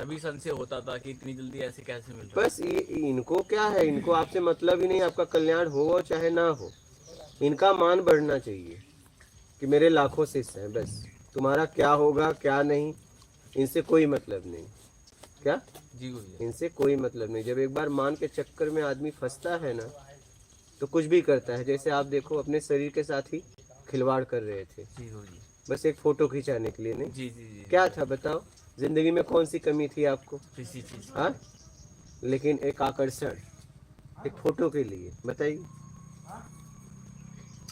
तभी संशय होता था कि इतनी जल्दी ऐसे कैसे मिल रहा बस ये इनको क्या है, इनको आपसे मतलब ही नहीं, आपका कल्याण हो चाहे ना हो। इनका मान बढ़ना चाहिए कि मेरे लाखों शिष्य हैं, बस तुम्हारा क्या होगा क्या नहीं इनसे कोई मतलब नहीं। क्या है। जी गुरुजी। इनसे कोई मतलब नहीं। जब एक बार मान के चक्कर में आदमी फंसता है ना तो कुछ भी करता है। जैसे आप देखो अपने शरीर के साथ ही खिलवाड़ कर रहे थे, जी गुरुजी। बस एक फोटो खिंचाने के लिए। नहीं जी जी जी। क्या था बताओ, जिंदगी में कौन सी कमी थी आपको? किसी चीज हाँ, लेकिन एक आकर्षण, एक फोटो के लिए, बताइए,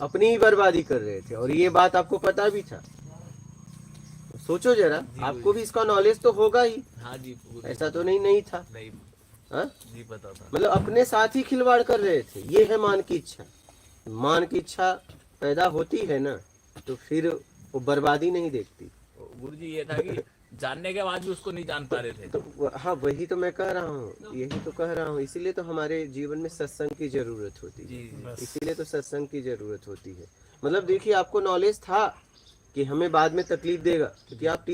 अपनी ही बर्बादी कर रहे थे। और ये बात आपको पता भी था। सोचो जरा, जी आपको गुरुजी। भी इसका नॉलेज तो होगा ही, हाँ जी गुरुजी ऐसा पता तो नहीं था। नहीं। हाँ, जी पता था। मतलब अपने साथ ही खिलवाड़ कर रहे थे। ये है मान की इच्छा। मान की इच्छा पैदा होती है ना तो फिर वो बर्बादी नहीं देखती। गुरुजी ये था कि जानने के बाद भी उसको नहीं जान पा रहे थे। तो हाँ, वही तो मैं कह रहा हूँ, यही तो कह रहा हूँ। इसीलिए तो हमारे जीवन में सत्संग की जरूरत होती जी है। जी। इसीलिए तो सत्संग की जरूरत होती है। मतलब देखिए, आपको नॉलेज था कि हमें बाद में तकलीफ देगा, क्योंकि आप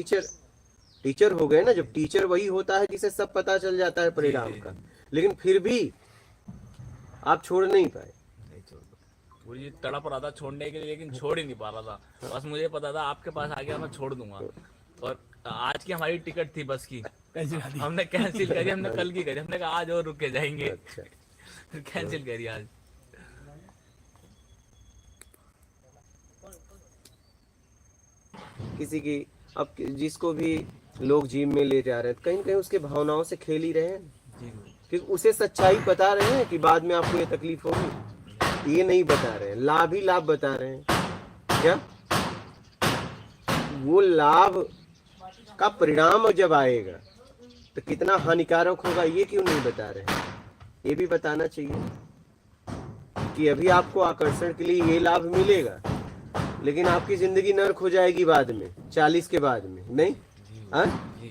टीचर हो गए ना। जब टीचर वही होता है जिसे सब पता चल जाता है जी परिणाम जी का, जी। लेकिन फिर भी आप छोड़ नहीं पाए। नहीं छोड़ दो। गुरुजी तड़प रहा था छोड़ने के लिए लेकिन छोड़ ही नहीं पा रहा था। बस मुझे पता था आपके पास आ गया मैं छोड़ दूंगा। और आज की हमारी टिकट थी बस की, हमने कैंसिल करी। हमने कल की करी, हमने कहा आज और रुक के जाएंगे। अच्छा, कैंसिल करी आज। किसी की, अब जिसको भी लोग जिम में ले जा रहे हैं, कहीं ना कहीं उसके भावनाओं से खेल ही रहे हैं। जी गुरु। क्योंकि उसे सच्चाई बता रहे हैं कि बाद में आपको ये तकलीफ होगी, ये नहीं बता रहे हैं। लाभ ही लाभ बता रहे हैं। क्या वो लाभ का परिणाम जब आएगा तो कितना हानिकारक होगा ये क्यों नहीं बता रहे हैं? ये भी बताना चाहिए कि अभी आपको आकर्षण के लिए ये लाभ मिलेगा, लेकिन आपकी जिंदगी नर्क हो जाएगी बाद में, 40 के बाद में। नहीं, जी हाँ, गुरु।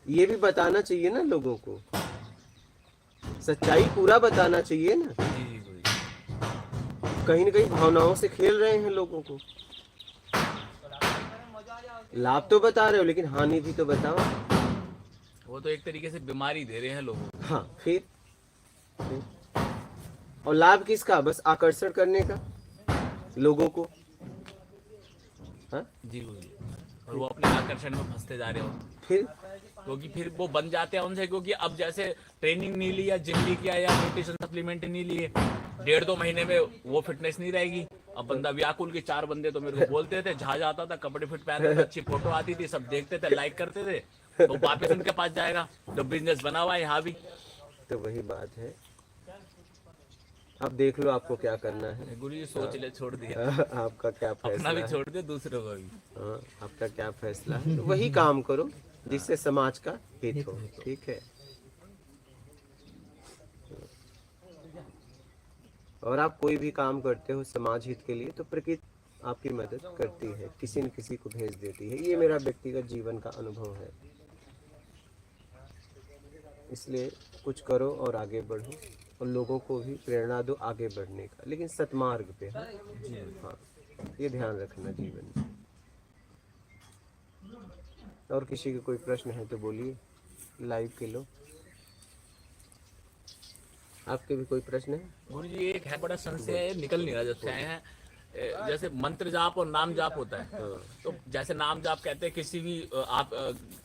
जी ये भी बताना चाहिए ना लोगों को। सच्चाई पूरा बताना चाहिए ना। जी जी गुरु। कहीं ना कहीं भावनाओं से खेल रहे हैं लोगों को। लाभ तो बता रहे हो लेकिन हानि भी तो बताओ। वो तो एक तरीके से बीमारी दे रहे हैं लोगों को। हाँ, फिर और लाभ किसका? बस आकर्षण करने का लोगों को। हाँ, जी गुरु जी। और वो अपने आकर्षण में फंसते जा रहे हो। फिर क्योंकि फिर वो बन जाते हैं उनसे, क्योंकि अब जैसे ट्रेनिंग नहीं ली या जिम नहीं किया या न्यूट्रिशन सप्लीमेंट नहीं लिए, 1.5-2 महीने में वो फिटनेस नहीं रहेगी। अब बंदा व्याकुल के 4 बंदे तो मेरे को बोलते थे, जहाज आता था, कपड़े फिट पहनता था, अच्छी फोटो आती थी, सब देखते थे, लाइक करते थे, तो वापस उनके पास जाएगा। जो बिजनेस बना हुआ है यहाँ भी। तो वही बात है। अब देख लो आपको क्या करना है। गुरु जी सोच ले, छोड़ दिया। आपका क्या अपना भी फैसला है? छोड़ दिया, दूसरों का भी। हाँ, आपका क्या फैसला है? तो वही काम करो जिससे समाज का हित हो। ठीक है। और आप कोई भी काम करते हो समाज हित के लिए तो प्रकृति आपकी मदद करती है, किसी न किसी को भेज देती है। ये मेरा व्यक्तिगत जीवन का अनुभव है। इसलिए कुछ करो और आगे बढ़ो, और लोगों को भी प्रेरणा दो आगे बढ़ने का, लेकिन सतमार्ग पे। हाँ, हाँ, ये ध्यान रखना जीवन में। और किसी के कोई प्रश्न है तो बोलिए, लाइव के लो। आपके भी कोई प्रश्न है? गुरु जी एक है बड़ा संशय है, निकल नहीं रहा जब से आए हैं। जैसे मंत्र जाप और नाम जाप होता है, हाँ, तो जैसे नाम जाप कहते हैं किसी भी आप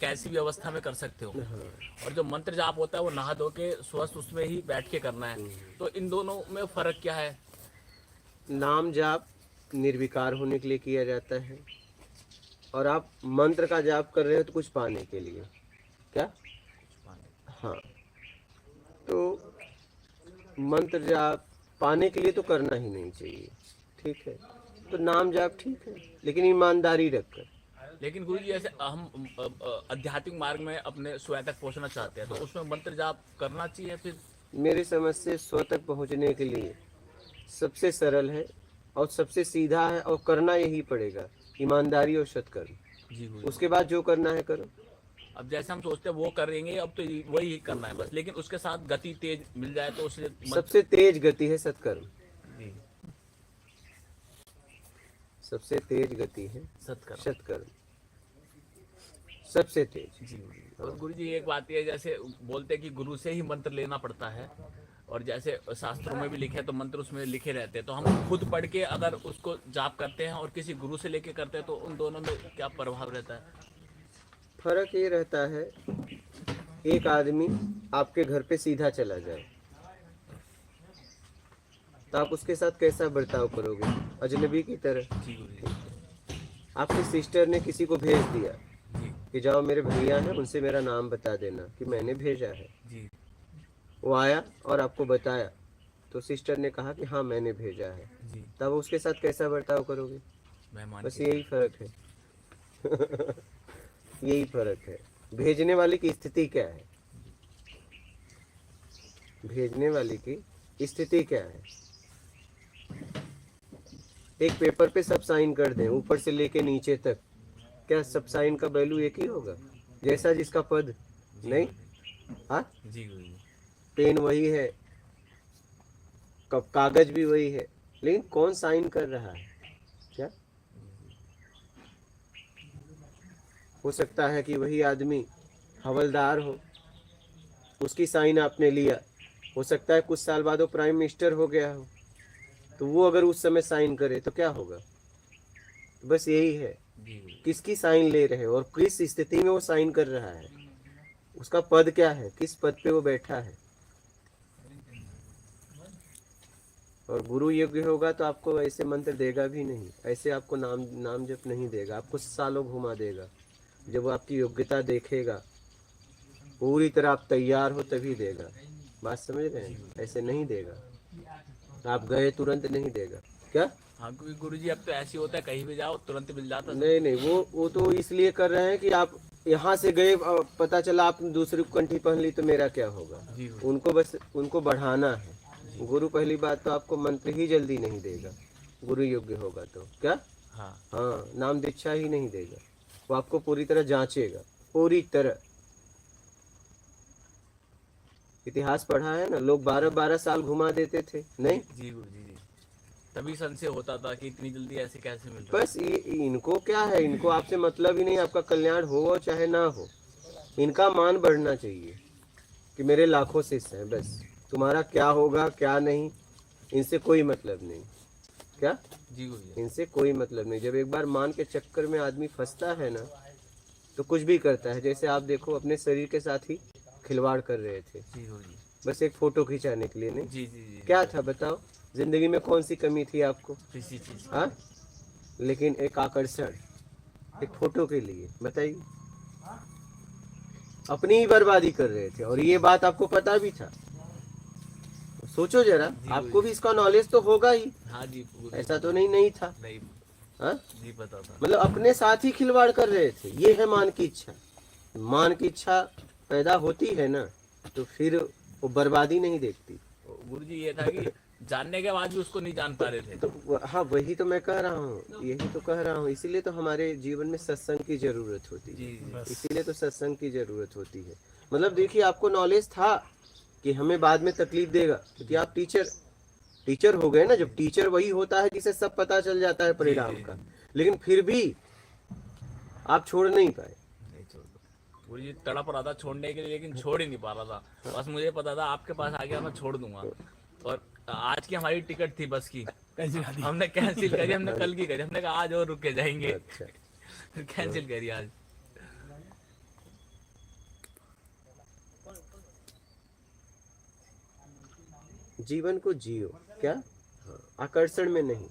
कैसी भी अवस्था में कर सकते हो, हाँ। और जो मंत्र जाप होता है वो नहा धो के स्वस्थ उसमें ही बैठ के करना है। तो इन दोनों में फर्क क्या है? नाम जाप निर्विकार होने के लिए किया जाता है, और आप मंत्र का जाप कर रहे हो तो कुछ पाने के लिए। क्या? हाँ, तो मंत्र जाप पाने के लिए तो करना ही नहीं चाहिए। ठीक है, तो नाम जाप ठीक है, लेकिन ईमानदारी रखकर। लेकिन गुरु जी जैसे हम आध्यात्मिक मार्ग में अपने स्वयं तक पहुंचना चाहते हैं, तो उसमें मंत्र जाप करना चाहिए फिर? मेरे समझ से स्व तक पहुंचने के लिए सबसे सरल है और सबसे सीधा है, और करना यही पड़ेगा, ईमानदारी और सत्कर्म। जी गुरु जी। उसके बाद जो करना है करो। अब जैसे हम सोचते हैं वो करेंगे, अब तो वही करना है बस, लेकिन उसके साथ गति तेज मिल जाए तो उससे सबसे तेज गति है सत्कर्म। जी सबसे तेज गति है सत्कर्म। सत्कर्म। सबसे तेज। जी और गुरु जी एक बात ये, जैसे बोलते हैं कि गुरु से ही मंत्र लेना पड़ता है, और जैसे शास्त्रों में भी लिखे तो मंत्र उसमें लिखे रहते हैं, तो हम खुद पढ़ के अगर उसको जाप करते हैं और किसी गुरु से लेके करते हैं तो उन दोनों में क्या प्रभाव रहता है? फर्क ये रहता है, एक आदमी आपके घर पे सीधा चला जाए तो आप उसके साथ कैसा बर्ताव करोगे? अजनबी की तरह। जी गुरु जी। आपकी सिस्टर ने किसी को भेज दिया जी कि जाओ मेरे भैया हैं, उनसे मेरा नाम बता देना कि मैंने भेजा है। जी वो आया और आपको बताया, तो सिस्टर ने कहा कि हाँ मैंने भेजा है, जी। तब उसके साथ कैसा बर्ताव करोगे? मेहमान बस की यही फर्क है। यही फर्क है। भेजने वाले की स्थिति क्या है? भेजने वाले की स्थिति क्या है? एक पेपर पे सब साइन कर दें ऊपर से लेके नीचे तक, क्या सब साइन का वैल्यू एक ही होगा? जैसा जिसका पद? नहीं। हाँ, जी गुरु जी। पेन वही है, कागज भी वही है, लेकिन कौन साइन कर रहा है? क्या हो सकता है कि वही आदमी हवलदार हो, उसकी साइन आपने लिया, हो सकता है कुछ साल बाद वो प्राइम मिनिस्टर हो गया हो, तो वो अगर उस समय साइन करे तो क्या होगा? तो बस यही है, जी गुरु जी। किसकी साइन ले रहे हो और किस स्थिति में वो साइन कर रहा है, उसका पद क्या है, किस पद पे वो बैठा है। और गुरु योग्य होगा तो आपको ऐसे मंत्र देगा भी नहीं, ऐसे आपको नाम जप नहीं देगा, आपको सालों घुमा देगा। जब वो आपकी योग्यता देखेगा, पूरी तरह आप तैयार हो तभी देगा। बात समझ रहे हैं? ऐसे नहीं देगा, आप गए तुरंत नहीं देगा। क्या? हाँ क्योंकि गुरु जी अब तो ऐसे होता है, कहीं भी जाओ तुरंत मिल जाता है। नहीं नहीं, वो तो इसलिए कर रहे हैं कि आप यहाँ से गए, पता चला आपने दूसरी कंठी पहन ली तो मेरा क्या होगा? जी गुरु। उनको बस उनको बढ़ाना है। गुरु पहली बात तो आपको मंत्र ही जल्दी नहीं देगा, गुरु योग्य होगा तो। क्या? हाँ हाँ, नाम दीक्षा ही नहीं देगा, वो आपको पूरी तरह जांचेगा, पूरी तरह। इतिहास पढ़ा है ना, लोग 12-12 साल घुमा देते थे, नहीं? जी गुरु जी। तभी संशय होता था कि इतनी जल्दी ऐसे कैसे मिल रहा बस ये इनको क्या है, इनको आपसे मतलब ही नहीं, आपका कल्याण हो चाहे ना हो, इनका मान बढ़ना चाहिए कि मेरे लाखों शिष्य हैं, बस तुम्हारा क्या होगा क्या नहीं इनसे कोई मतलब नहीं। क्या? है। जी गुरु जी। इनसे कोई मतलब नहीं। जब एक बार मान के चक्कर में आदमी फंसता है ना, तो कुछ भी करता है। जैसे आप देखो, अपने शरीर के साथ ही खिलवाड़ कर रहे थे, जी गुरु जी। बस एक फोटो खिंचाने के लिए, नहीं? जी जी जी। क्या था बताओ? जिंदगी में कौन सी कमी थी आपको? किसी चीज। हाँ, लेकिन एक आकर्षण, एक फोटो के लिए, बताइए, अपनी ही बर्बादी कर रहे थे, और ये बात आपको पता भी था। सोचो जरा, आपको भी इसका नॉलेज तो होगा ही, हाँ जी गुरु जी। ऐसा तो नहीं था। नहीं हाँ, जी पता था। मतलब अपने साथ ही खिलवाड़ कर रहे थे। ये है मान की इच्छा। मान की इच्छा पैदा होती है ना, तो फिर वो बर्बादी नहीं देखती। गुरु जी ये था कि जानने के बाद भी उसको नहीं जान पा रहे थे। तो हाँ, वही तो मैं कह रहा हूँ, यही तो कह रहा हूँ। इसीलिए तो हमारे जीवन में सत्संग की जरूरत होती जी है, जी। इसीलिए तो सत्संग की जरूरत होती है। मतलब देखिए, आपको नॉलेज था कि हमें बाद में तकलीफ देगा, क्योंकि आप टीचर हो गए ना। जब टीचर वही होता है जिसे सब पता चल जाता है परिणाम का, लेकिन फिर भी आप छोड़ नहीं पाए। नहीं छोड़ दो। गुरु जी तड़प रहा था छोड़ने के लिए, लेकिन छोड़ ही नहीं पा रहा था। बस मुझे पता था आपके पास आ गया मैं छोड़ दूंगा। और आज की हमारी टिकट थी बस की, हमने कैंसिल करी, हमने कल की करी, हमने कहा आज और रुक के जाएंगे। अच्छा, कैंसिल करी आज। जीवन को जियो। क्या? हाँ, आकर्षण में नहीं,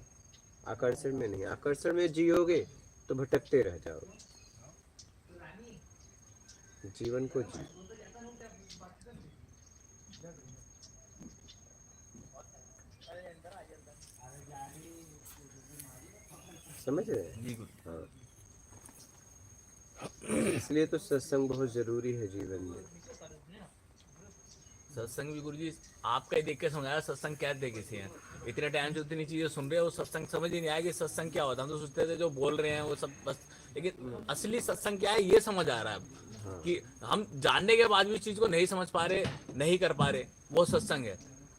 आकर्षण में नहीं। आकर्षण में जियोगे तो भटकते रह जाओगे। जीवन को जियो। समझ रहे हैं? जी गुरु। हाँ, इसलिए तो सत्संग बहुत जरूरी है जीवन में। सत्संग भी गुरु जी आपका ही देख के समझाया सत्संग क्या थे किसी है। इतने टाइम से उतनी चीजें सुन रहे हो, सत्संग समझ ही नहीं आया कि सत्संग क्या होता है। हम तो सोचते थे जो बोल रहे हैं वो सब बस, लेकिन असली सत्संग क्या है ये समझ आ रहा है अब। कि हम जानने के बाद भी इस चीज को नहीं समझ पा रहे, नहीं कर पा रहे, वो सत्संग है।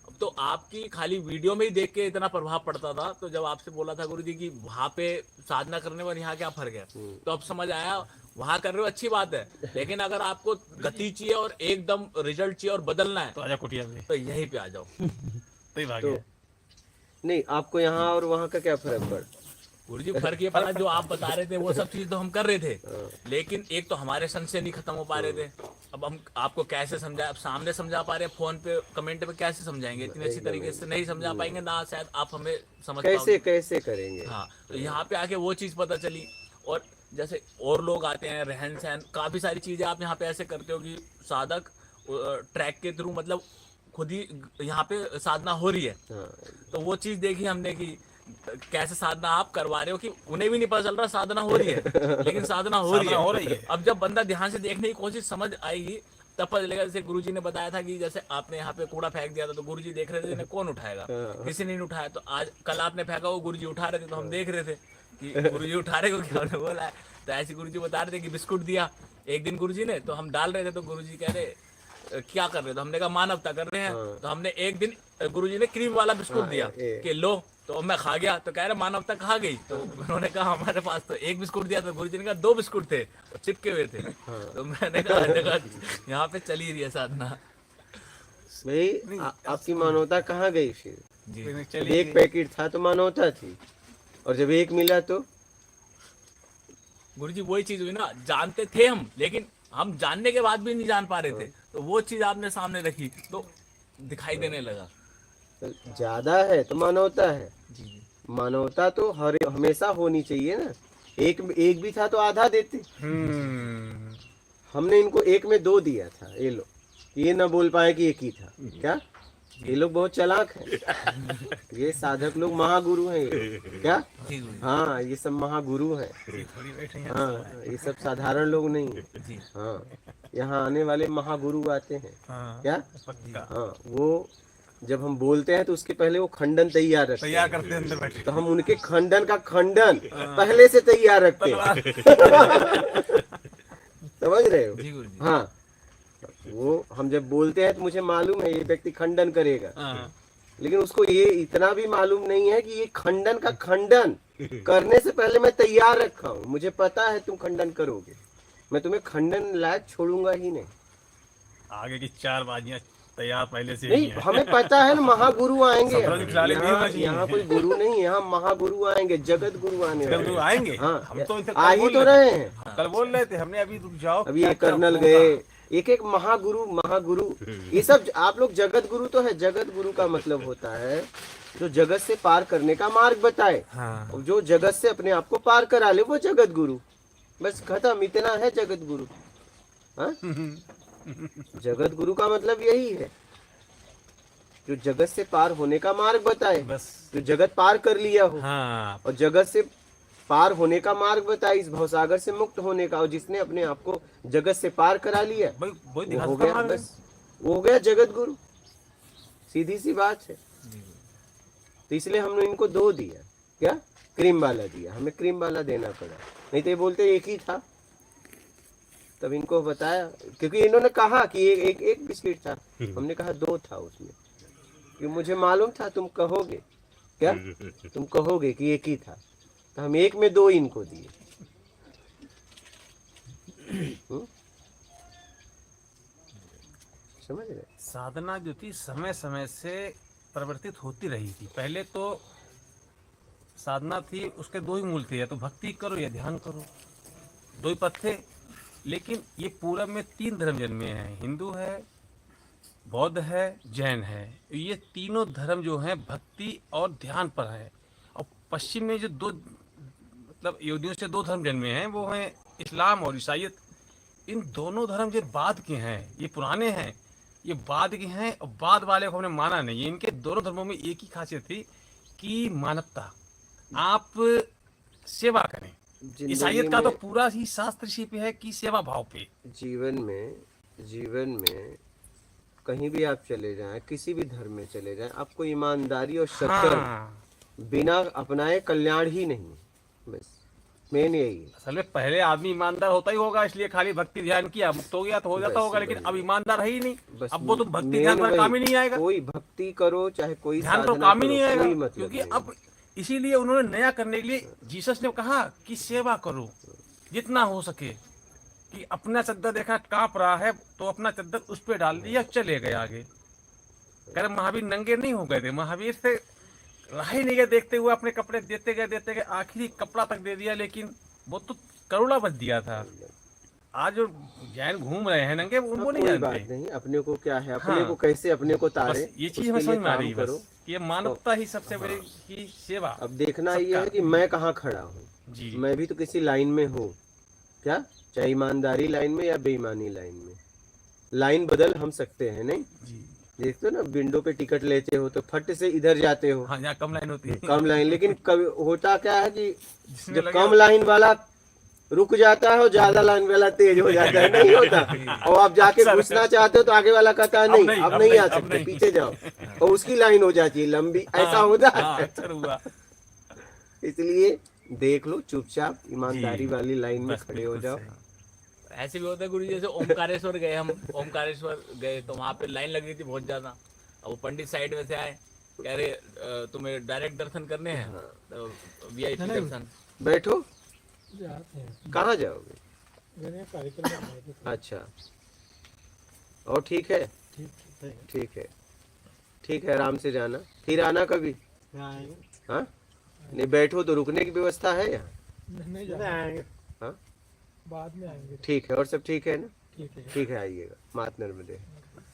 अब तो आपकी खाली वीडियो में ही देख के इतना प्रभाव पड़ता था, तो जब आपसे बोला था गुरु जी कि वहां पे साधना करने पर यहाँ क्या फर्क है, तो अब समझ आया वहां कर रहे हो अच्छी बात है, लेकिन अगर आपको गति चाहिए और एकदम रिजल्ट चाहिए और बदलना है तो आजा कुटिया में, तो यहीं पे आ जाओ। तो ही भाग तो गया। नहीं, आपको यहाँ और वहाँ का क्या फर्क पड़ा? गुरुजी फर्क ये पड़ा, जो आप बता रहे थे वो सब चीज तो हम कर रहे थे, लेकिन एक तो हमारे संशय नहीं खत्म हो पा रहे थे। अब हम आपको कैसे समझाए, अब सामने समझा पा रहे हैं, फोन पे कमेंट पे कैसे समझाएंगे, इतनी अच्छी तरीके से नहीं समझा पाएंगे ना, शायद आप हमें समझ कैसे पाओगे। कैसे करेंगे? हाँ, तो यहाँ पे आके वो चीज पता चली। और जैसे और लोग आते हैं, रहन सहन, काफी सारी चीजें आप यहाँ पे ऐसे करते हो कि साधक ट्रैक के थ्रू मतलब खुद ही यहाँ पे साधना हो रही है। हाँ, तो वो चीज देखी हमने कि कैसे साधना आप करवा रहे हो कि उन्हें भी नहीं पता चल रहा साधना हो रही है, लेकिन साधना हो रही साधना हो है। रही है। अब जब बंदा ध्यान से देखने की कोशिश समझ आएगी तब पता चलेगा। जैसे गुरुजी ने बताया था कि जैसे आपने यहाँ पे कूड़ा फेंक दिया था तो गुरुजी देख रहे थे इन्हें कौन उठाएगा, किसी ने नहीं उठाया। तो आज कल आपने फेंका, वो गुरुजी उठा रहे थे, तो हम देख रहे थे कि गुरुजी उठा रहे को क्या उन्होंने बोला है। तो ऐसे गुरुजी बता रहे थे कि बिस्कुट दिया एक दिन गुरुजी ने, तो हम डाल रहे थे, तो गुरुजी कह रहे क्या कर रहे, तो हमने कहा मानवता कर रहे हैं। तो हमने एक दिन गुरुजी ने क्रीम वाला बिस्कुट दिया कि लो, तो मैं खा गया, तो कह रहे मानवता कहाँ गई। तो उन्होंने कहा हमारे पास तो एक बिस्कुट दिया, तो गुरुजी ने कहा 2 बिस्कुट थे और चिपके हुए थे। तो मैंने कहा यहाँ पे चली रही है साधना। भाई आपकी मानवता कहाँ गई फिर? जी जब चलिए एक पैकेट था तो मानवता थी, और जब एक मिला तो गुरुजी वही चीज हुई ना, जानते थे हम, लेकिन हम जानने के बाद भी नहीं जान पा रहे थे। तो वो चीज आपने सामने रखी तो दिखाई देने लगा। ज्यादा है तो मानवता है। जी मानवता तो हर हमेशा होनी चाहिए ना। एक भी था तो आधा देते। हमने इनको एक में 2 दिया था, ये लोग ये ना बोल पाए कि एक ही था। क्या ये लोग बहुत चालाक हैं। ये साधक लोग महागुरु हैं ये। क्या? जी गुरुजी। हाँ, ये सब महागुरु हैं। थोड़ी बैठे हैं। हाँ, ये सब साधारण लोग नहीं हैं। जी हाँ, यहाँ आने वाले महागुरु आते हैं। हाँ, क्या? पक्का हाँ, वो जब हम बोलते हैं तो उसके पहले वो खंडन तैयार रखते हैं। तैयार करते हैं अंदर बैठे। तो हम उनके खंडन का खंडन पहले से तैयार रखते हैं। समझ रहे हो? जी गुरुजी। हाँ, वो हम जब बोलते हैं तो मुझे मालूम है ये व्यक्ति खंडन करेगा, हाँ, लेकिन उसको ये इतना भी मालूम नहीं है कि ये खंडन का खंडन करने से पहले मैं तैयार रखा हूँ। मुझे पता है तुम खंडन करोगे, मैं तुम्हें खंडन लायक छोड़ूंगा ही नहीं। आगे की 4 बाजियां तैयार पहले से ही नहीं, हैं। हमें पता है ना महागुरु आएंगे। सब लोग खिलाड़ी नहीं होना चाहिए। यहाँ कोई गुरु नहीं, यहाँ महागुरु आएंगे, जगत गुरु आने कल वाले तो हैं। आएंगे। हाँ, हम तो इनसे आ कल ही बोल तो रहे रहे थे। हैं। कल बोल रहे थे हमने, अभी रुक जाओ। अभी क्या ये क्या कर्नल होगा। गए, एक एक महागुरु महागुरु ये सब। आप लोग जगत गुरु तो है। जगत गुरु का मतलब होता है जो जगत से पार करने का मार्ग बताए, हाँ, जो जगत से अपने आप को पार करा ले, वो जगत गुरु। बस खत्म, इतना है जगत गुरु। हाँ? जगत गुरु का मतलब यही है, जो जगत से पार होने का मार्ग बताए, बस। जो जगत पार कर लिया हो हाँ, और जगत से पार होने का मार्ग बताए, इस भवसागर से मुक्त होने का। और जिसने अपने आप को जगत से पार करा लिया, वही वो दिखा हो सकता गया। हमारे। बस वो हो गया जगत गुरु। सीधी सी बात है। तो इसलिए हमने इनको 2 दिया। क्या? क्रीम वाला दिया, हमें क्रीम वाला देना पड़ा, नहीं तो ये बोलते एक ही था। तब इनको बताया, क्योंकि इन्होंने कहा कि एक बिस्किट था, हमने कहा 2 था उसमें, क्योंकि मुझे मालूम था तुम कहोगे। क्या? तुम कहोगे कि एक ही था, तो हम एक में 2 इनको दिए। समझ रहे? साधना जो थी समय समय से परिवर्तित होती रही थी। पहले तो साधना थी, उसके 2 ही मूल थे, या तो भक्ति करो या ध्यान करो, 2 ही पथ थे। लेकिन ये पूरब में 3 धर्म जन्मे हैं, हिंदू है, बौद्ध है, जैन है। ये तीनों धर्म जो हैं भक्ति और ध्यान पर है। और पश्चिम में जो 2 मतलब यहूदियों से 2 धर्म जन्मे हैं, वो हैं इस्लाम और ईसाईयत। इन दोनों धर्म जो बाद के हैं, ये पुराने हैं, ये बाद के हैं, और बाद वाले को हमने माना नहीं है। इनके दोनों धर्मों में एक ही खासियत थी कि मानवता, आप सेवा करें। जिंदगी ईसाईयत का तो में- पूरा ही शास्त्र इसी पे है कि सेवा भाव पे। जीवन में कहीं भी आप चले जाएं, किसी भी धर्म में चले जाएं, आपको ईमानदारी और सत्कर्म हाँ, बिना अपनाए कल्याण ही नहीं। बस मेन यही है। असल में पहले आदमी ईमानदार होता ही होगा, इसलिए खाली भक्ति ध्यान किया, मुक्त हो गया तो हो जाता बस, होगा। लेकिन बस। अब ईमानदार है ही नहीं। बस अब वो तो भक्ति मेन ध्यान पर वही, काम ही नहीं आएगा। कोई भक्ति करो चाहे कोई ध्यान तो साधना काम ही करो, नहीं आएगा, कोई मतलब क्योंकि नहीं। अब इसीलिए उन्होंने नया करने के लिए जीसस ने कहा कि सेवा करो जितना हो सके। कि अपना चद्दर देखा कांप रहा है तो अपना चद्दर उस पे डाल दिया, चले गए आगे। कह रहे महावीर नंगे नहीं हो गए थे, महावीर से रह ही नहीं गए, देखते हुए अपने कपड़े देते गए, आखिरी कपड़ा तक दे दिया, लेकिन वो तो करोड़ा बच दिया था। आज जो जैन घूम रहे हैं नंगे, उनको नहीं कोई जानते। बात नहीं, अपने को क्या है, अपने हाँ। को कैसे अपने को तारे, बस ये चीज हमें उसके समझ लिए में आ काम रही है करो। बस कि ये मानवता ही सबसे बड़ी की सेवा। अब देखना ये सबका। है कि मैं कहाँ खड़ा हूँ। जी मैं भी तो किसी लाइन में हूँ क्या, चाहे ईमानदारी लाइन में या बेईमानी लाइन में। लाइन बदल हम सकते हैं नहीं। जी। देखते हो ना, विंडो पे टिकट लेते हो तो फट से इधर जाते हो, हाँ, यहाँ कम लाइन होती है। कम लाइन। लेकिन कभी होता क्या है कि जिसमें जब लगे कम लाइन वाला रुक जाता है और ज्यादा लाइन वाला तेज हो जाता है, नहीं होता। और आप जाके अक्सर- घुसना चाहते हो तो आगे वाला कहता है अब नहीं, नहीं, अब अब नहीं नहीं, आ अब सकते, नहीं। पीछे जाओ, और उसकी लाइन हो जाती है लंबी। ऐसा होता हाँ, है। अक्सर हुआ। इसलिए देख लो, चुपचाप ईमानदारी जी। वाली लाइन में बस खड़े हो बिल्कुल जाओ। सही। ऐसे भी होता है गुरु जी, जैसे ओमकारेश्वर गए हम, ओमकारेश्वर गए तो वहाँ पे लाइन लग रही थी बहुत ज्यादा। अब वो पंडित साइड में से आए, कह रहे तुम्हें डायरेक्ट दर्शन करने हैं, तो वीआईपी दर्शन। बैठो, जाते हैं, कहाँ जाओगे? मैंने कार्यक्रम में आए थे। अच्छा, और ठीक है, ठीक है, ठीक है, ठीक है, आराम से जाना, फिर आना कभी। यहाँ आएंगे, हाँ, नहीं बैठो तो रुकने की व्यवस्था है यहाँ। नहीं जाएंगे, हाँ, बाद में आएंगे। ठीक है, और सब ठीक है ना? ठीक है, ठीक है, आइएगा, मात नर्मदे।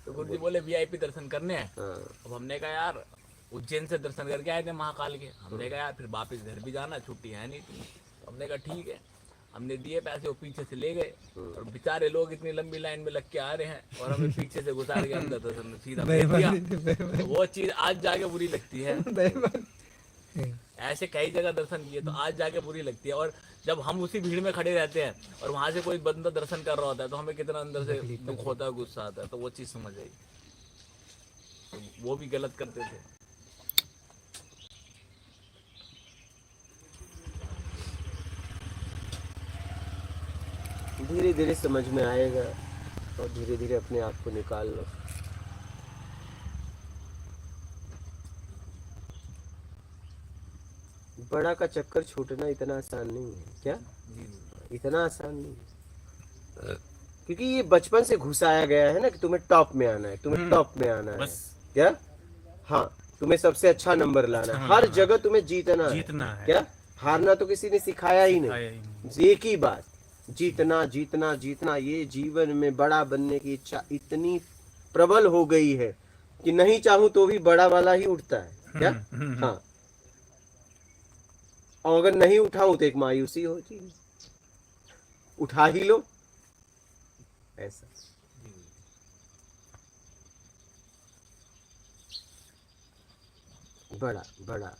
तो गुरु जी बोले वीआईपी दर्शन करने हैं। हाँ, अब हमने कहा यार उज्जैन से दर्शन करके आए थे महाकाल के, हमने कहा यार फिर वापस घर भी जाना, छुट्टी है नहीं थी। तो हमने कहा ठीक है, हमने दिए पैसे, वो पीछे से ले गए, और बेचारे लोग इतनी लंबी लाइन में लग के आ रहे हैं और हमें पीछे से घुसा के अंदर दर्शन सीधा भेज दिया। तो वो चीज आज जाके बुरी लगती है। ऐसे कई जगह दर्शन किए तो आज जाके बुरी लगती है। और जब हम उसी भीड़ में खड़े रहते हैं और वहां से कोई बंदा दर्शन कर रहा होता है तो हमें कितना अंदर से दुख होता है, गुस्सा आता है। तो वो चीज समझ आई, तो वो भी गलत करते थे। धीरे धीरे समझ में आएगा और धीरे धीरे अपने आप को निकाल लो। बड़ा का चक्कर छूटना इतना आसान नहीं है क्या, इतना आसान नहीं है। क्योंकि ये बचपन से घुसाया गया है ना कि तुम्हें टॉप में आना है, तुम्हें टॉप में आना है बस। क्या, हाँ, तुम्हें सबसे अच्छा नंबर लाना है, हर जगह तुम्हें जीतना है क्या, हारना तो किसी ने सिखाया ही नहीं। एक ही बात, जीतना जीतना जीतना। ये जीवन में बड़ा बनने की इच्छा इतनी प्रबल हो गई है कि नहीं चाहूं तो भी बड़ा वाला ही उठता है क्या। हाँ, और अगर नहीं उठाऊं तो एक मायूसी होती है, उठा ही लो ऐसा। बड़ा बड़ा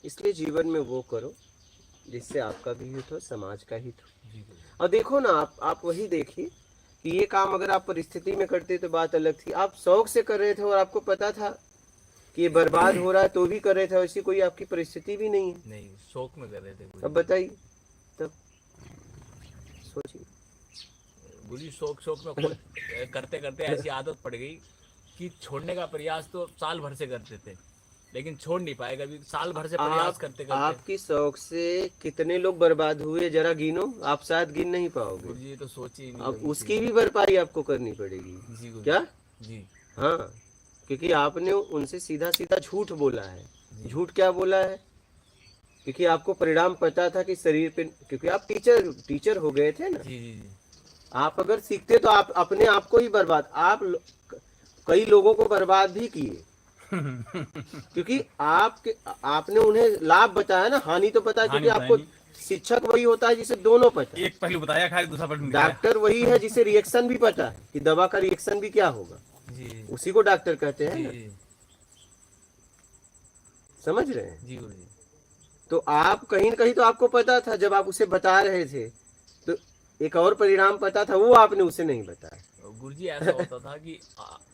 इसलिए जीवन में वो करो जिससे आपका भी हित हो, समाज का हित हो। और देखो ना, आप वही देखिए कि ये काम अगर आप परिस्थिति में करते तो बात अलग थी। आप शौक से कर रहे थे और आपको पता था कि ये बर्बाद हो रहा है तो भी कर रहे थे, वैसी कोई आपकी परिस्थिति भी नहीं है। नहीं, शौक में कर रहे थे। अब बताइए, तब सोचिए। बुरी शौक में खुद करते करते ऐसी आदत पड़ गई कि छोड़ने का प्रयास तो साल भर से करते थे, लेकिन छोड़ नहीं पाए कभी। साल भर से प्रयास करते करते आपकी शौक से कितने लोग बर्बाद हुए जरा गिनो, आप शायद गिन नहीं पाओगे। गुरु जी तो सोची ही नहीं अब कभी उसकी भी भरपाई आपको करनी पड़ेगी जी गुरु क्या। जी। हाँ, क्योंकि आपने उनसे सीधा सीधा झूठ बोला है। झूठ क्या बोला है? क्योंकि आपको परिणाम पता था कि शरीर पे, क्योंकि आप टीचर हो गए थे ना। जी जी जी। आप अगर सीखते तो आप अपने आप को ही बर्बाद, कई लोगों को बर्बाद भी किए क्योंकि आपने उन्हें लाभ बताया ना, हानि तो पता है। क्योंकि हानि आपको बताई शिक्षक वही होता है जिसे दोनों पता है, एक पहलू बताया, खाली दूसरा पहलू नहीं बताया। डॉक्टर वही है जिसे रिएक्शन भी पता है कि दवा का रिएक्शन भी क्या होगा, जी उसी को डॉक्टर कहते हैं जी ना। जी समझ रहे हैं? जी गुरु जी। तो आप कहीं न कहीं तो आपको पता था, जब आप उसे बता रहे थे तो एक और परिणाम पता था, वो आपने उसे नहीं बताया। गुरुजी ऐसा होता था कि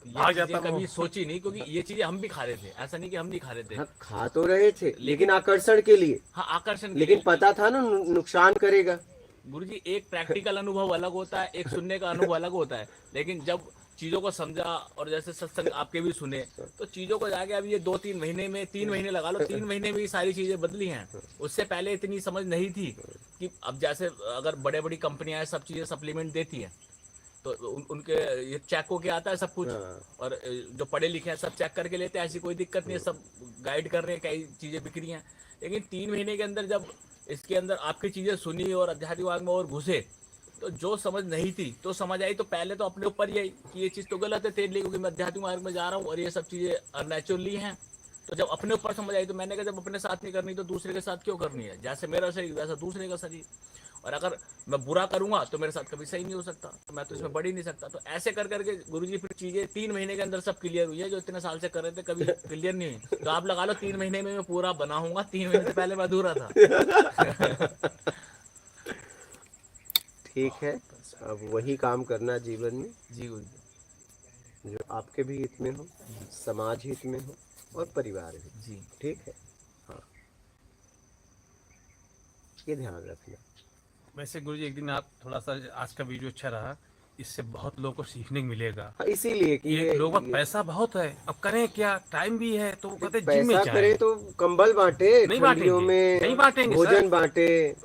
भाग ये जाता चीजें वो। कभी सोची नहीं, क्योंकि ये चीजें हम भी खा रहे थे, ऐसा नहीं कि हम नहीं खा रहे थे। हाँ खा तो रहे थे लेकिन आकर्षण के लिए, हाँ आकर्षण के लेकिन लिए। पता था ना नुकसान करेगा। गुरुजी एक प्रैक्टिकल अनुभव अलग होता है, एक सुनने का अनुभव अलग होता है, लेकिन जब चीजों को समझा और जैसे सत्संग आपके भी सुने तो चीजों को जाके अब ये 2-3 महीने में, 3 महीने लगा लो, 3 महीने में ये सारी चीजें बदली हैं। उससे पहले इतनी समझ नहीं थी कि अब जैसे अगर बड़े बड़ी कंपनियां सब चीजें सप्लीमेंट देती हैं तो उनके ये चेक होके आता है सब कुछ, हाँ। और जो पढ़े लिखे हैं सब चेक करके लेते हैं, ऐसी कोई दिक्कत नहीं है, सब गाइड कर रहे हैं, कई चीजें बिक रही हैं। लेकिन 3 महीने के अंदर जब इसके अंदर आपकी चीजें सुनी और अध्यात्म मार्ग में और घुसे तो जो समझ नहीं थी तो समझ आई। तो पहले तो अपने ऊपर यही कि ये चीज तो गलत है तेरे लिए, क्योंकि मैं अध्यात्म मार्ग में जा रहा हूँ और ये सब चीजें अननेचुरली हैं। तो जब अपने ऊपर समझ आई तो मैंने कहा जब अपने साथ नहीं करनी तो दूसरे के साथ क्यों करनी है, जैसे मेरा शरीर वैसा दूसरे का शरीर, और अगर मैं बुरा करूंगा तो मेरे साथ कभी सही नहीं हो सकता, तो मैं तो इसमें बढ़ ही नहीं सकता। तो ऐसे कर करके गुरुजी फिर चीजें 3 महीने के अंदर सब क्लियर हुई है, जो इतने साल से कर रहे थे कभी क्लियर नहीं हुई। तो आप लगा लो 3 महीने में मैं पूरा बना हूंगा, 3 महीने से पहले मैं अधूरा था। ठीक है, अब वही काम करना जीवन में जी गुरुजी। जो आपके भी हित में हो, समाज हित में हो और परिवार हित। जी ठीक है, हाँ ये ध्यान रखना। वैसे गुरुजी एक दिन आप थोड़ा सा, आज का वीडियो अच्छा रहा, इससे बहुत लोगों को सीखने को मिलेगा। हाँ, इसीलिए कि ये लोगों का पैसा बहुत है, अब करें क्या, टाइम भी है, तो वो कहते जिम में पैसा जाएं। करे तो कंबल बांटे, नहीं ठंडियों बांटेंगे, नहीं में बांटेंगे सर। भोजन बांटे।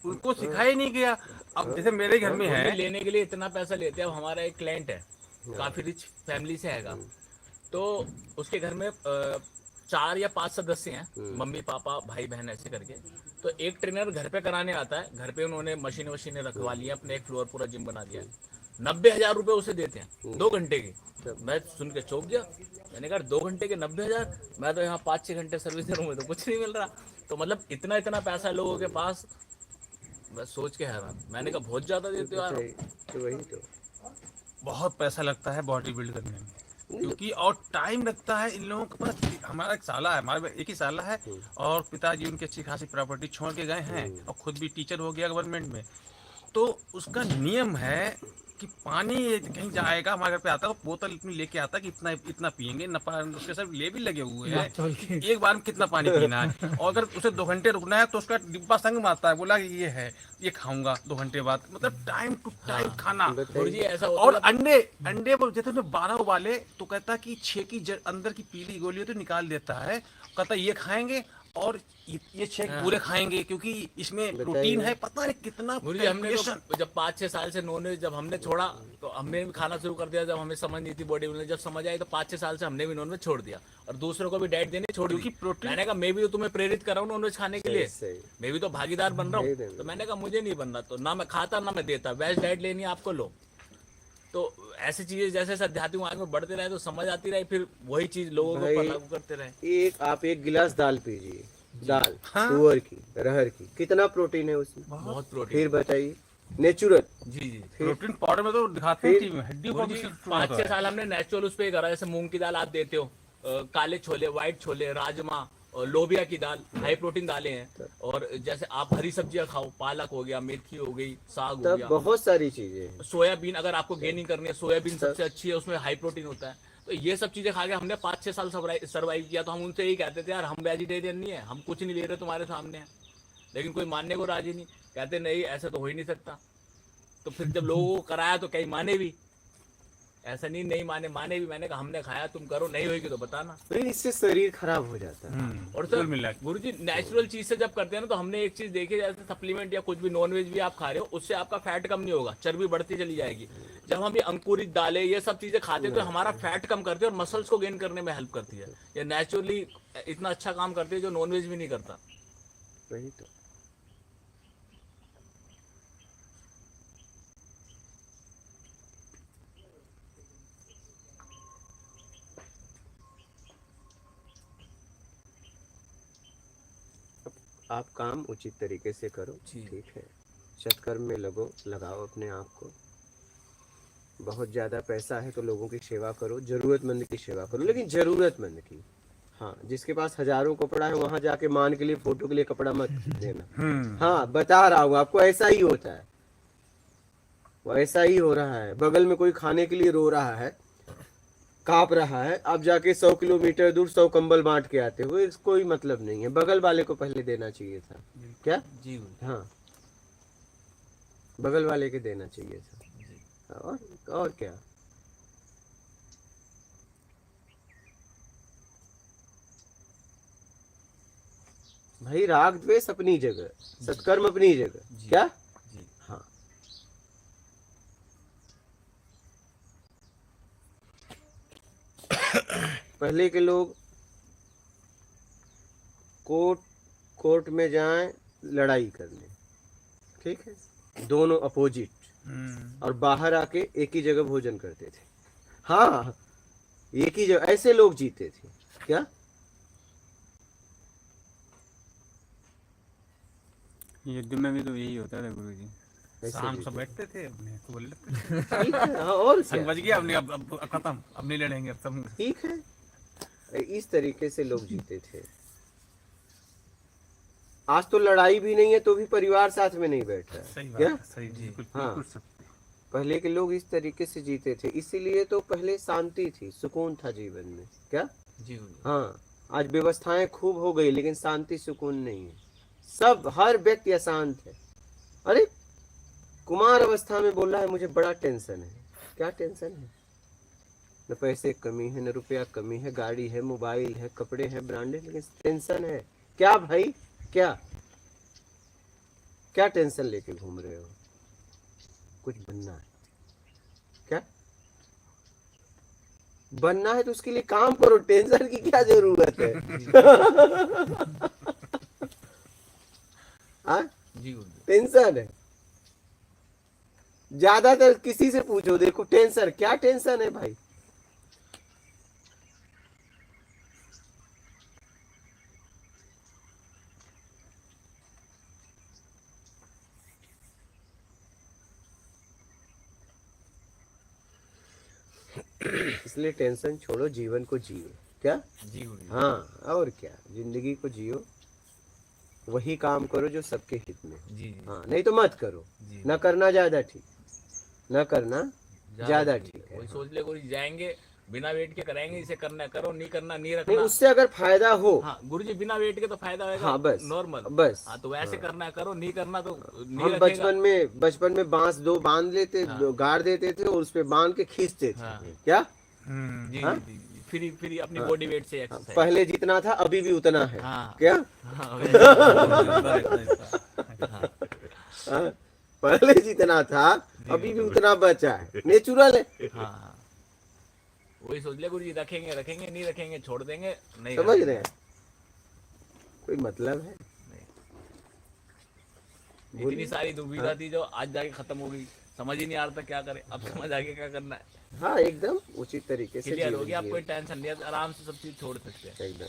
उनको सिखाया नहीं गया। अब जैसे मेरे घर में उन्हें है, लेने के लिए इतना पैसा लेते हैं। अब हमारा एक क्लाइंट है, काफी रिच फैमिली से हैगा, तो उसके घर में 4 या 5 सदस्य हैं, मम्मी पापा भाई बहन ऐसे करके। तो एक ट्रेनर घर पे कराने आता है, घर पे उन्होंने मशीनें वशीनें रखवा ली है, अपने एक फ्लोर पूरा जिम बना दिया है। 90,000 रुपए उसे देते हैं 2 घंटे के। मैं सुन के चौंक गया, मैंने कहा 2 घंटे के 90,000, मैं तो यहाँ 5-6 घंटे सर्विस दे रहा हूँ, तो कुछ नहीं मिल रहा। तो मतलब इतना इतना पैसा लोगों के पास, बस सोच के हैरान। मैंने कहा बहुत ज्यादा देते हो यार। तो वही तो बहुत पैसा लगता है बॉडी बिल्ड करने में, क्योंकि और टाइम लगता है इन लोगों के पास। हमारा एक साला है, हमारे एक ही साला है, और पिताजी उनकी अच्छी खासी प्रॉपर्टी छोड़ के गए हैं, और खुद भी टीचर हो गया गवर्नमेंट में। तो उसका नियम है कि पानी कहीं जाएगा, हमारे घर पे आता है तो बोतल इतनी लेके आता है कि इतना इतना पियेंगे न, उसके सब लेबल लगे हुए हैं कि एक बार में कितना पानी पीना है। और अगर उसे 2 घंटे रुकना है तो उसका डिब्बा संग मारता है, बोला कि ये है, ये खाऊंगा 2 घंटे बाद। मतलब टाइम टू टाइम खाना। गुरुजी ऐसा होता और है, अंडे वो जैसे उसमें 12 उबाले तो कहता है कि 6 की अंदर की पीली गोली तो निकाल देता है, कहता है ये खाएंगे और ये 6 पूरे खाएंगे, क्योंकि इसमें प्रोटीन है। पता नहीं कितना गुरुजी हमने calculation। तो जब 5-6 साल से नॉनवेज जब हमने छोड़ा तो हमने भी खाना शुरू कर दिया। जब हमें समझ नहीं थी बॉडी में, जब समझ आई तो 5-6 साल से हमने भी नॉनवेज छोड़ दिया और दूसरों को भी डाइट देनी छोड़ दी। क्योंकि प्रोटीन, मैंने कहा मैं भी तो तुम्हें प्रेरित कर रहा हूँ नॉनवेज खाने के लिए, सही। मैं भी तो भागीदार बन रहा हूँ। तो मैंने कहा मुझे नहीं बनना, तो ना मैं खाता ना मैं देता, वेज डाइट लेनी है आपको लो। तो ऐसी चीजें जैसे जैसे आध्यात्मिक मार्ग में बढ़ते रहे तो समझ आती रही, फिर वही चीज लोगों के ऊपर लागू करते रहे। आप एक गिलास दाल पीजिए, दाल तुअर की, रहर की, कितना प्रोटीन है उसमें, बहुत प्रोटीन। फिर बताइए नेचुरल। जी जी। प्रोटीन पाउडर में तो दिखाते हैं कि हड्डी को भी 5-6 साल हमने नेचुरल उस पे करा। जैसे मूंग की दाल आप देते हो, काले छोले, व्हाइट छोले, राजमा और लोबिया की दाल, हाई प्रोटीन दालें हैं। और जैसे आप हरी सब्जियां खाओ, पालक हो गया, मेथी हो गई, साग हो तब गया, बहुत सारी चीजें हैं। सोयाबीन अगर आपको गेनिंग करनी है, सोयाबीन सबसे अच्छी है, उसमें हाई प्रोटीन होता है। तो ये सब चीजें खा के हमने 5-6 साल सर्वाइव किया। तो हम उनसे यही कहते थे यार हम वेजिटेरियन नहीं है, हम कुछ नहीं ले रहे तुम्हारे सामने है। लेकिन कोई मानने को राजी नहीं, कहते नहीं ऐसा तो हो ही नहीं सकता। तो फिर जब लोगों को कराया तो कई माने भी, ऐसा नहीं माने भी। मैंने कहा हमने खाया, तुम करो, नहीं होगी तो बताना। लेकिन इससे शरीर खराब हो जाता है। और सर गुरुजी नेचुरल चीज से जब करते हैं ना, तो हमने एक चीज देखी, जैसे सप्लीमेंट या कुछ भी नॉनवेज भी आप खा रहे हो, उससे आपका फैट कम नहीं होगा, चर्बी बढ़ती चली जाएगी। जब हम ये अंकुरित दालें ये सब चीजें खाते हैं तो हमारा फैट कम करती है और मसल्स को गेन करने में हेल्प करती है। ये नेचुरली इतना अच्छा काम करती है जो नॉनवेज भी नहीं करता। वही तो। आप काम उचित तरीके से करो, ठीक है, सत्कर्म में लगाओ अपने आप को। बहुत ज्यादा पैसा है तो लोगों की सेवा करो, जरूरतमंद की सेवा करो, लेकिन जरूरतमंद की। हाँ, जिसके पास हजारों कपड़ा है वहां जाके मान के लिए फोटो के लिए कपड़ा मत देना। हाँ, बता रहा हूँ आपको, ऐसा ही होता है। वैसा ही हो रहा है। बगल में कोई खाने के लिए रो रहा है, कांप रहा है, आप जाके 100 किलोमीटर दूर 100 कंबल बांट के आते हो, इसका कोई मतलब नहीं है। बगल वाले को पहले देना चाहिए था। क्या? जी गुरुजी। हाँ, बगल वाले के देना चाहिए था। और क्या। भाई राग द्वेष अपनी जगह, सत्कर्म अपनी जगह। जी। क्या? जी। हाँ। पहले के लोग कोर्ट में जाएं लड़ाई करने, ठीक है, दोनों अपोजिट, और बाहर आके एक ही जगह भोजन करते थे। हाँ, एक ही जगह, ऐसे लोग जीते थे। क्या? युद्ध में भी तो यही होता था गुरु जी। ऐसे शाम जीते सब थे। बैठते थे अपने तो बोल लेते थे, ठीक है, हाँ, और संग क्या? बच गया अपने, अब खत्म, अब नहीं लड़ेंगे, अब सब। ठीक है, इस तरीके से लोग जीते थे। आज तो लड़ाई भी नहीं है तो भी परिवार साथ में नहीं बैठ रहा है। सही क्या? बात है, सही, बिल्कुल हाँ। बिल्कुल सत्य। पहले के लोग इस तरीके से जीते थे, इसीलिए तो पहले शांति थी, सुकून था जीवन में। क्या? जी गुरुजी। हाँ, आज व्यवस्थाएं खूब हो गई लेकिन शांति सुकून नहीं है। सब, हर व्यक्ति अशांत है। अरे कुमार अवस्था में बोल रहा है मुझे बड़ा टेंशन है। क्या टेंशन है? न पैसे कमी है, न रुपया कमी है, गाड़ी है, मोबाइल है, कपड़े हैं ब्रांडेड, लेकिन टेंशन है। क्या भाई? क्या क्या टेंशन लेके घूम रहे हो? कुछ बनना है। क्या बनना है? तो उसके लिए काम करो, टेंशन की क्या जरूरत है? हाँ, जी गुरुजी। टेंशन है। ज्यादातर किसी से पूछो, देखो टेंशन, क्या टेंशन है भाई? इसलिए टेंशन छोड़ो, जीवन को जियो। क्या? जी गुरुजी। हाँ, और क्या, जिंदगी को जियो, वही काम करो जो सबके हित में हो। जी जी। हाँ, नहीं तो मत करो। जी। न करना ज्यादा ठीक, न करना ज्यादा ठीक है। वही सोच ले गुरुजी, जाएंगे बिना वेट के कराएंगे, इसे करना करो, नहीं करना नहीं नहीं, रखना। उससे अगर फायदा हो, हाँ गुरुजी, बिना वेट के तो फायदा होगा। हाँ बस, नॉर्मल बस। हाँ, तो वैसे करना है करो, नहीं करना तो नहीं हम रखेगा। बचपन में बांस दो बांध लेते, हाँ। गाड़ देते थे और उस पे बांध के खींचते थे। हाँ। क्या? जी हाँ? जी जी, फिर अपनी बॉडी वेट से एक्सरसाइज। पहले जितना था अभी भी उतना है। हाँ। क्या? हाँ, हाँ? पहले जितना था अभी भी उतना बचा है, नेचुरल है। हाँ, वही सोच ले गुरुजी, रखेंगे रखेंगे, नहीं रखेंगे छोड़ देंगे, नहीं समझ रखेंगे। रहे हैं? कोई मतलब है? इतनी सारी दुविधा थी जो आज जाके खत्म हो गई, समझ ही नहीं आ रहा था क्या करे, अब समझ आगे क्या करना है। हाँ, एकदम उचित तरीके से क्लियर हो जीवन गया, आप जिए। कोई टेंशन नहीं है, आराम से सब चीज छोड़ सकते हैं। एकदम